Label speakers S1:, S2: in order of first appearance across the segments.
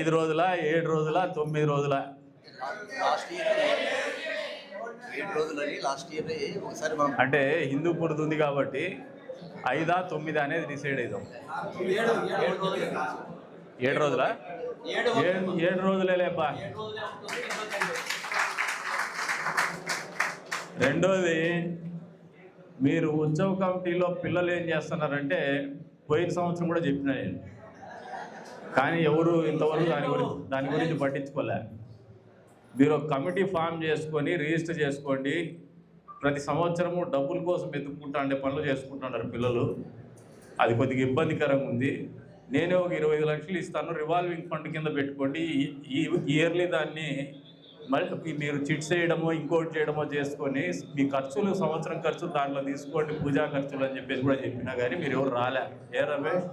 S1: 5 రోజుల 7 రోజుల 9 రోజుల?
S2: లాస్ట్ ఇయర్ 7 రోజులని లాస్ట్ ఇయర్ ఒకసారి
S1: అంటే హిందూపూర్ ఉంది కాబట్టి 5 9 అనేది డిసైడ్ అవుతాం. 7 రోజుల 7 రోజులే లేపా. రెండోది, మీరు ఉత్సవ కమిటీలో పిల్లలు ఏం చేస్తున్నారంటే పోయిన సంవత్సరం కూడా చెప్పిన నేను, కానీ ఎవరు ఇంతవరకు దాని గురించి పట్టించుకోలే. మీరు ఒక కమిటీ ఫామ్ చేసుకొని రిజిస్టర్ చేసుకోండి. ప్రతి సంవత్సరము డబ్బుల కోసం ఎత్తుక్కుంటా పనులు చేసుకుంటున్నారు పిల్లలు. అది కొద్దిగా ఇబ్బందికరంగా ఉంది. నేనే ఒక 25 లక్షలు ఇస్తాను, రివాల్వింగ్ ఫండ్ కింద పెట్టుకోండి. ఈ ఇయర్లీ దాన్ని మళ్ళీ మీరు చిట్స్ చేయడమో ఇంకోటి చేయడమో చేసుకొని మీ ఖర్చులు, సంవత్సరం ఖర్చులు దాంట్లో తీసుకోండి, పూజా ఖర్చులు అని చెప్పేసి కూడా చెప్పినా కానీ మీరు ఎవరు రాలే. ఏ రమేష్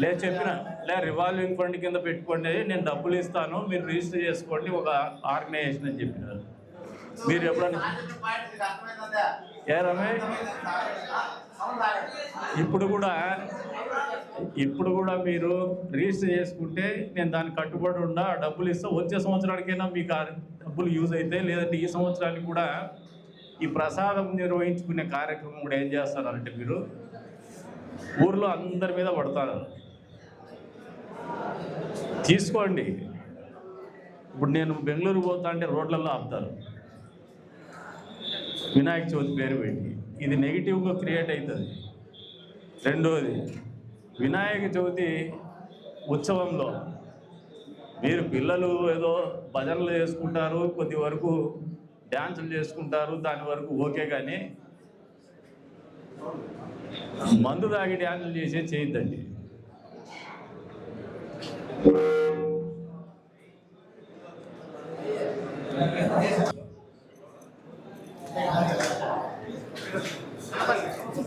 S1: లేదు చెప్పిన రివాల్వింగ్ ఫండ్ కింద పెట్టుకోండి, నేను డబ్బులు ఇస్తాను, మీరు రిజిస్టర్ చేసుకోండి ఒక ఆర్గనైజేషన్ అని చెప్పినారు. మీరు ఎప్పుడన్నా ఏ రమేష్ ఇప్పుడు కూడా మీరు రిజిస్టర్ చేసుకుంటే నేను దానికి కట్టుబడి ఉండా డబ్బులు ఇస్తా. వచ్చే సంవత్సరానికైనా మీకు డబ్బులు యూజ్ అయితే, లేదంటే ఈ సంవత్సరానికి కూడా ఈ ప్రసాదం నిర్వహించుకునే కార్యక్రమం కూడా ఏం చేస్తారంటే మీరు ఊర్లో అందరి మీద పడతారు. తీసుకోండి. ఇప్పుడు నేను బెంగళూరు పోతా అంటే రోడ్లలో ఆపుతారు వినాయక చవితి పేరు పెట్టి. ఇది నెగిటివ్గా క్రియేట్ అవుతుంది. రెండోది, వినాయక చవితి ఉత్సవంలో మీరు పిల్లలు ఏదో భజనలు చేసుకుంటారు, కొద్ది వరకు డ్యాన్సులు చేసుకుంటారు, దాని వరకు ఓకే, కానీ మందు తాగి డ్యాన్సులు చేయొద్దండి.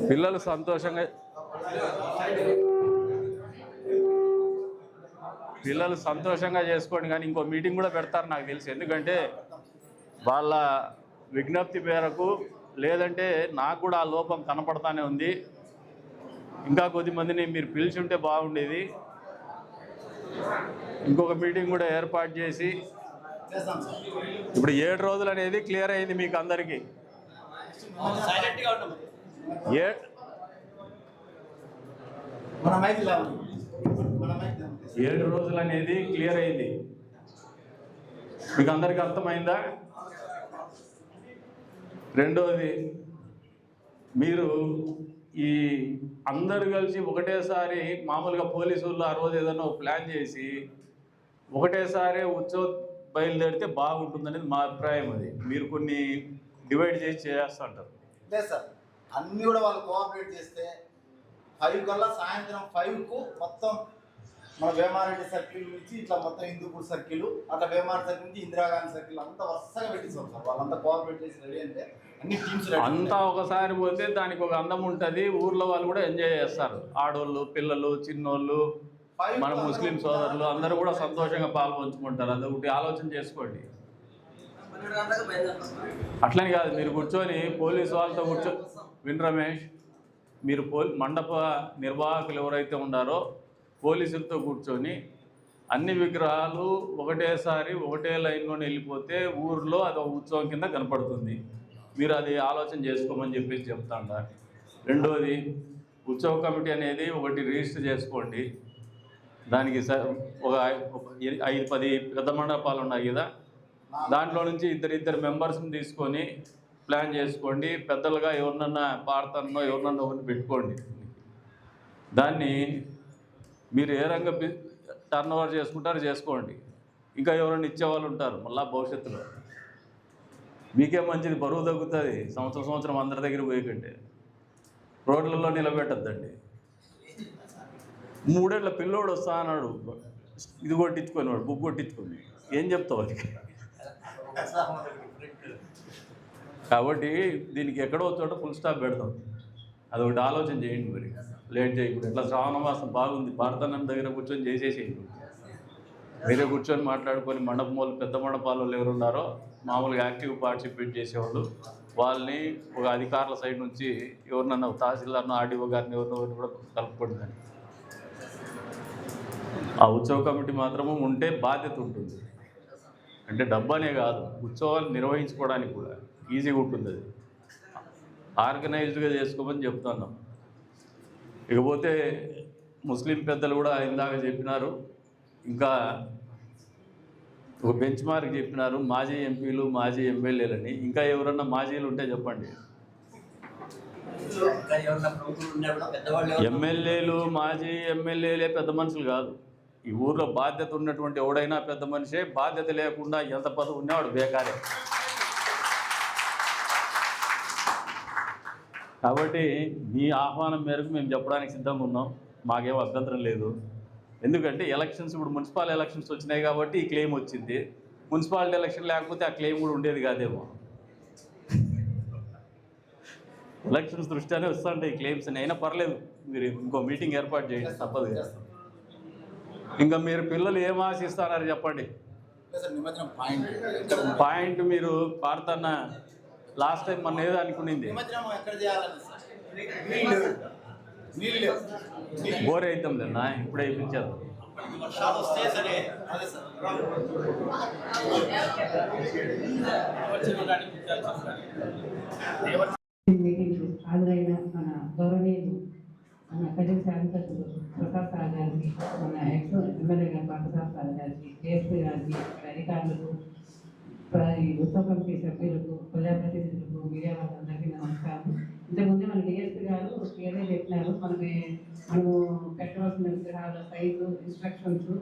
S1: పిల్లలు సంతోషంగా చేసుకోండి, కానీ ఇంకో మీటింగ్ కూడా పెడతారు నాకు తెలిసి. ఎందుకంటే వాళ్ళ విజ్ఞప్తి మేరకు, లేదంటే నాకు కూడా ఆ లోపం కనపడతానే ఉంది. ఇంకా కొద్దిమందిని మీరు పిలిచి ఉంటే బాగుండేది. ఇంకొక మీటింగ్ కూడా ఏర్పాటు చేసి, ఇప్పుడు 7 రోజులు అనేది క్లియర్ అయింది మీకు అందరికీ. 7 రోజులు అనేది క్లియర్ అయింది మీకు అందరికీ, అర్థమైందా? రెండోది, మీరు ఈ అందరు కలిసి ఒకటేసారి మామూలుగా పోలీసులు ఆ రోజు ఏదైనా ప్లాన్ చేసి ఒకటేసారి ఉత్సవం బయలుదేరితే బాగుంటుందనేది మా అభిప్రాయం. అది మీరు కొన్ని డివైడ్ చేసి చేస్తుంటారు.
S2: లేదు సార్, అన్నీ కూడా వాళ్ళు కోఆపరేట్ చేస్తే 5 కల్లా సాయంత్రం 5కు మొత్తం మన వేమారెడ్డి సర్కిల్ నుంచి ఇట్లా మొత్తం హిందూపూర్ సర్కిల్, అట్లా వేమారెడ్డి సర్కిల్ నుంచి ఇందిరాగాంధీ సర్కిల్ అంతా వరుసగా పెట్టిస్తాం సార్. వాళ్ళంతా కోఆపరేట్ చేసి రెడీ అంటే అన్ని టీమ్స్
S1: అంతా ఒకసారి పోతే దానికి ఒక అందం ఉంటుంది. ఊర్లో వాళ్ళు కూడా ఎంజాయ్ చేస్తారు. ఆడోళ్ళు, పిల్లలు, చిన్నోళ్ళు, మన ముస్లిం సోదరులు అందరూ కూడా సంతోషంగా పాల్పంచుకుంటారు. అదొకటి ఆలోచన చేసుకోండి. అట్లని కాదు, మీరు కూర్చొని పోలీసు వాళ్ళతో విన్ రమేష్, మీరు మండప నిర్వాహకులు ఎవరైతే ఉన్నారో పోలీసులతో కూర్చొని అన్ని విగ్రహాలు ఒకటేసారి ఒకటే లైన్లోనే వెళ్ళిపోతే ఊరిలో అది ఒక ఉత్సవం కింద కనపడుతుంది. మీరు అది ఆలోచన చేసుకోమని చెప్పేసి చెప్తాను. రెండోది, ఉత్సవ కమిటీ అనేది ఒకటి రిజిస్టర్ చేసుకోండి. దానికి ఒక 5-10 పెద్ద మండపాలు ఉన్నాయి కదా, దాంట్లో నుంచి ఇద్దరు మెంబర్స్ని తీసుకొని ప్లాన్ చేసుకోండి. పెద్దలుగా ఎవరినన్నా పాడతానో ఎవరినన్నా ఒకరిని పెట్టుకోండి. దాన్ని మీరు ఏ రంగ టర్న్ ఓవర్ చేసుకుంటారో చేసుకోండి. ఇంకా ఎవరైనా ఇచ్చేవాళ్ళు ఉంటారు మళ్ళీ భవిష్యత్తులో. మీకే మంచిది, బరువు తగ్గుతుంది. సంవత్సరం అందరి దగ్గర పోయి కంటే రోడ్లలో నిలబెట్టద్దండి. 3 ఏళ్ల పిల్లోడు వస్తా అన్నాడు, ఇది కొట్టించుకొని వాడు బుక్ కొట్టించుకొని ఏం చెప్తావు అది? కాబట్టి దీనికి ఎక్కడో చోట ఫుల్ స్టాప్ పెడతాం. అదొకటి ఆలోచన చేయండి. మరి లేట్ చేయకూడదు. ఇట్లా శ్రావణ మాసం బాగుంది, భారతాన్నం దగ్గర కూర్చొని చేసేసేయండి. మీరే కూర్చొని మాట్లాడుకొని మండపం వాళ్ళు, పెద్ద మండపాల వాళ్ళు ఎవరు ఉన్నారో మామూలుగా యాక్టివ్ పార్టిసిపేట్ చేసేవాళ్ళు వాళ్ళని ఒక అధికారుల సైడ్ నుంచి ఎవరినన్నా తహసీల్దార్ను, ఆర్డీఓ గారిని ఎవరినో కూడా కలుపుకోండి. ఆ ఉత్సవ కమిటీ మాత్రము ఉంటే బాధ్యత ఉంటుంది. అంటే డబ్బనే కాదు, ఉత్సవాలు నిర్వహించుకోవడానికి కూడా ఈజీగా ఉంటుంది. అది ఆర్గనైజ్డ్గా చేసుకోమని చెప్తున్నాం. ఇకపోతే ముస్లిం పెద్దలు కూడా ఇందాక చెప్పినారు, ఇంకా ఒక బెంచ్ మార్క్ చెప్పినారు, మాజీ ఎంపీలు మాజీ ఎమ్మెల్యేలని. ఇంకా ఎవరన్నా మాజీలు ఉంటే చెప్పండి. ఎమ్మెల్యేలు మాజీ ఎమ్మెల్యేలే పెద్ద మనుషులు కాదు. ఈ ఊర్లో బాధ్యత ఉన్నటువంటి ఎవడైనా పెద్ద మనిషే. బాధ్యత లేకుండా ఎంత పదవి ఉన్నవాడు బేకారే. కాబట్టి మీ ఆహ్వానం మేరకు మేము చెప్పడానికి సిద్ధంగా ఉన్నాం. మాకేం అభ్యంతరం లేదు. ఎందుకంటే ఎలక్షన్స్, ఇప్పుడు మున్సిపల్ ఎలక్షన్స్ వచ్చినాయి కాబట్టి ఈ క్లెయిమ్ వచ్చింది. మున్సిపాలిటీ ఎలక్షన్ లేకపోతే ఆ క్లెయిమ్ కూడా ఉండేది కాదేమో. ఎలక్షన్స్ దృష్ట్యానే వస్తుంటాయి ఈ క్లెయిమ్స్ అని. అయినా పర్లేదు, మీరు ఇంకో మీటింగ్ ఏర్పాటు చేయండి, తప్పదు. ఇంకా మీరు పిల్లలు ఏం ఆశిస్తారని చెప్పండి. పాయింట్ మీరు పాడుతున్న లాస్ట్ టైం మన ఏదో అనుకునింది, బోర్ అవుతాం లేనా, ఇప్పుడే ఇప్పించారు.
S3: హాజరైన మన గౌరవనీయులు మన ప్రజల శాసనసభ్యులు ప్రసాద్ సార్ గారికి, మన ఎక్స్ ఎమ్మెల్యే గారు ప్రసాద్ సార్ గారికి, కేఎస్పీ గారికి, అధికారులకు, ఈ ఉత్సవ కమిటీ సభ్యులకు, ప్రజాప్రతినిధులకు, మీడియా వాళ్ళందరికీ నమస్కారం. ఇంతకుముందే మన డిఎస్పీ గారు ఏదో చెప్పినారు, మనము పెట్టవలసిన విగ్రహాల సైజు, ఇన్స్ట్రక్షన్స్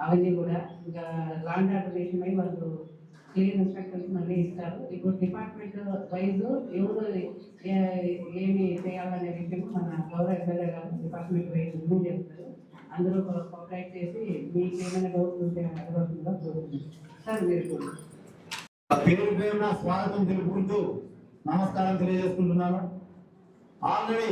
S3: అవన్నీ కూడా ఇంకా లాండ్ ఆర్డర్ విషయమై వాళ్ళు క్లియర్ ఇన్స్ట్రక్షన్స్ మళ్ళీ ఇస్తారు. ఇప్పుడు డిపార్ట్మెంట్ వైజ్ ఎవరు ఏమి చేయాలనే విషయం మన గౌరవ ఎమ్మెల్యే గారు డిపార్ట్మెంట్ వైజ్ రివ్యూ చేస్తారు. అందరూ కోఆపరేట్ చేసి మీకు ఏమైనా డౌట్స్ ఉంటే అడగవలసిందిగా కోరుతున్నాను. సార్ మీరు
S2: పేరు పేరున స్వాగతం తెలుపుకుంటూ నమస్కారం తెలియజేసుకుంటున్నాను. ఆల్రెడీ